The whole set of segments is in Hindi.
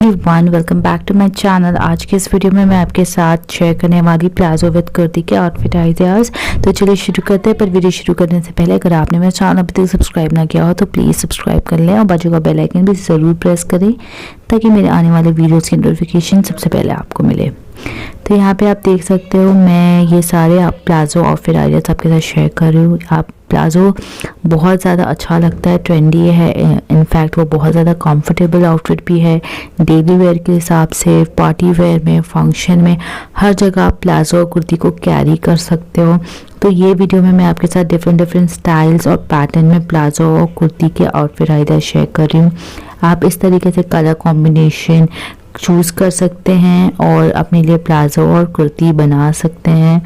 Everyone, welcome back to my channel. आज के इस वीडियो में मैं आपके साथ शेयर करने वाली प्लाजो विद कुर्ती के आउटफिट आइडियाज़। तो चलिए शुरू करते हैं। पर वीडियो शुरू करने से पहले अगर आपने मेरा चैनल अभी तक सब्सक्राइब ना किया हो तो प्लीज़ सब्सक्राइब कर लें और बाजू का बेल आइकन भी ज़रूर प्रेस करें ताकि मेरे आने वाले वीडियोज़ की नोटिफिकेशन सबसे पहले आपको मिले। तो यहाँ पे आप देख सकते हो मैं ये सारे प्लाजो आउटफिट आइडियाज़ आपके साथ शेयर कर रही हूँ। आप प्लाजो बहुत ज़्यादा अच्छा लगता है, ट्रेंडी है, इनफैक्ट वो बहुत ज़्यादा कंफर्टेबल आउटफिट भी है। डेली वेयर के हिसाब से, पार्टी वेयर में, फंक्शन में, हर जगह आप प्लाजो और कुर्ती को कैरी कर सकते हो। तो ये वीडियो में मैं आपके साथ डिफरेंट स्टाइल्स और पैटर्न में प्लाजो और कुर्ती के आउटफिट आइडिया शेयर कर रही हूँ। आप इस तरीके से कलर कॉम्बिनेशन चूज़ कर सकते हैं और अपने लिए प्लाजो और कुर्ती बना सकते हैं।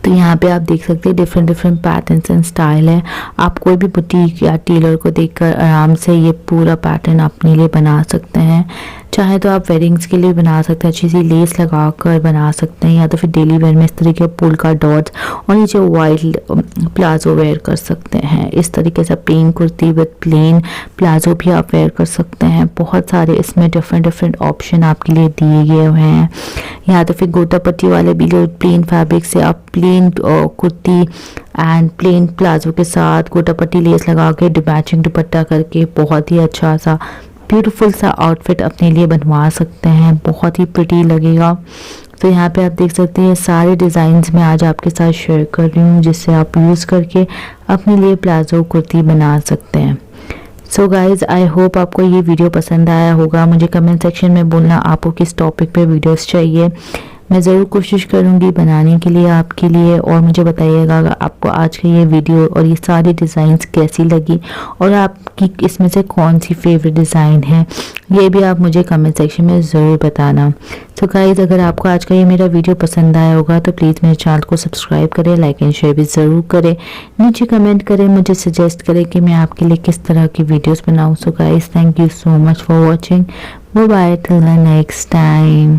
तो यहाँ पे आप देख सकते हैं डिफरेंट पैटर्न्स एंड स्टाइल है। आप कोई भी बुटीक या टेलर को देखकर आराम से ये पूरा पैटर्न अपने लिए बना सकते हैं। चाहे तो आप वेडिंग्स के लिए बना सकते हैं, अच्छी सी लेस लगा कर बना सकते हैं, या तो फिर डेली वेयर में इस तरीके पुल का डॉट्स और नीचे वाइट प्लाजो वेयर कर सकते हैं। इस तरीके से plain kurti with plain palazzo भी आप वेयर कर सकते हैं। बहुत सारे इसमें डिफरेंट ऑप्शन आपके लिए दिए गए हुए हैं। या तो फिर गोटा पट्टी वाले भी प्लेन फैब्रिक से आप plain kurti and plain palazzo के साथ गोटा पट्टी लेस लगा के मैचिंग दुपट्टा करके बहुत ही अच्छा सा ब्यूटीफुल सा आउटफिट अपने लिए बनवा सकते हैं। बहुत ही प्रिटी लगेगा। तो यहाँ पे आप देख सकते हैं सारे डिज़ाइंस मैं आज आपके साथ शेयर कर रही हूँ जिससे आप यूज़ करके अपने लिए प्लाजो कुर्ती बना सकते हैं। सो गाइज़, आई होप आपको ये वीडियो पसंद आया होगा। मुझे कमेंट सेक्शन में बोलना आपको किस टॉपिक पे वीडियोस चाहिए। मैं ज़रूर कोशिश करूँगी बनाने के लिए आपके लिए। और मुझे बताइएगा आपको आज का ये वीडियो और ये सारी डिज़ाइंस कैसी लगी और आपकी इसमें से कौन सी फेवरेट डिज़ाइन है, ये भी आप मुझे कमेंट सेक्शन में ज़रूर बताना। तो गाइज़, अगर आपको आज का ये मेरा वीडियो पसंद आया होगा तो प्लीज़ मेरे चैनल को सब्सक्राइब करें, लाइक एंड शेयर भी ज़रूर करें। नीचे कमेंट करें, मुझे सजेस्ट करें कि मैं आपके लिए किस तरह की वीडियोज़ बनाऊँ। So guys, thank you so much for watching. Bye bye, till the next time.